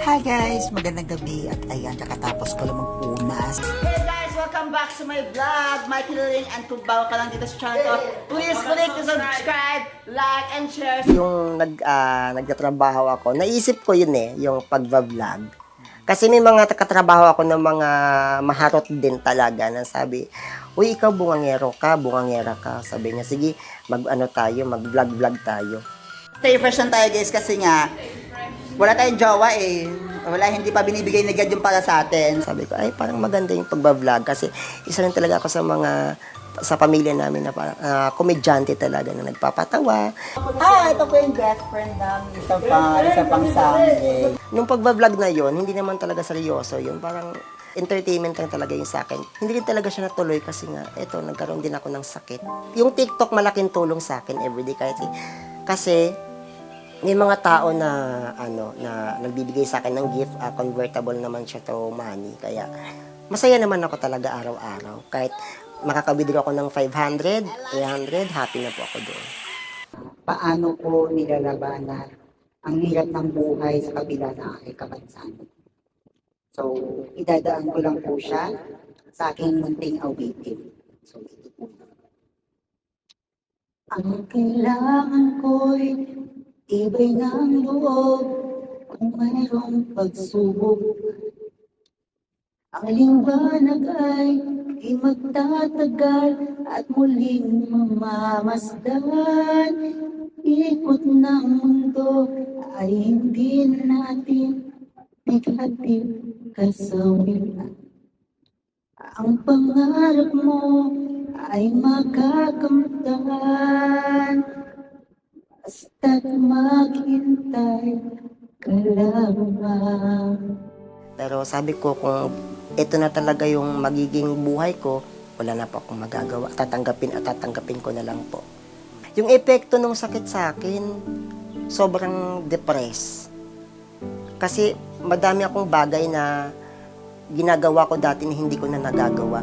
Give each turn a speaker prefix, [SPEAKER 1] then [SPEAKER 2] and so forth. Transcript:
[SPEAKER 1] Hi guys! Magandang gabi at ayan, kakatapos ko lang magpunas.
[SPEAKER 2] Hey guys! Welcome back to my vlog! Mikey Liling, and kung bago ka lang dito sa channel ko, please click to subscribe, like, and share.
[SPEAKER 3] Yung nagtatrabaho ako, naisip ko yun yung pagbablog. Kasi may mga katrabaho ako ng mga maharot din talaga na sabi, uy, ikaw bungangera ka. Sabi niya, sige, mag-vlog tayo.
[SPEAKER 2] Stay fresh lang tayo guys kasi nga, wala tayong jowa eh. Wala, hindi pa binibigay ni God yung para sa atin.
[SPEAKER 3] Sabi ko, ay, parang maganda yung pagbablog kasi isa rin talaga ako sa pamilya namin na parang komedyante talaga na nagpapatawa.
[SPEAKER 2] Ito po yung best friend namin. Isa pang sample.
[SPEAKER 3] Nung pagbablog na yon, hindi naman talaga seryoso yun. Parang entertainment lang talaga yung sa akin. Hindi rin talaga siya natuloy kasi nga, nagkaroon din ako ng sakit. Yung TikTok malaking tulong sa akin everyday kasi may mga tao na nagbibigay sa akin ng gift, convertible naman siya to money. Kaya masaya naman ako talaga araw-araw. Kahit makakabidro ako ng 500, 300, happy na po ako doon.
[SPEAKER 1] Paano ko nilalabanan ang hirap ng buhay sa kabila ng aking kapansanan? So, idadaan ko lang po siya sa aking munting awitin. So, ito po. Ang kailangan ko'y tibay ng loob kung mayroong pagsubok. Ang liwanag ay di magtatagal at muling mamamasdan. Ikot ng mundo ay hindi natin naghatid kasawian. Ang pangarap mo ay makakamtan. Basta't maghintay ka lamang.
[SPEAKER 3] Pero sabi ko, kung ito na talaga yung magiging buhay ko, wala na po akong magagawa. Tatanggapin ko na lang po. Yung epekto ng sakit sa akin, sobrang depressed. Kasi madami akong bagay na ginagawa ko dati na hindi ko na nagagawa.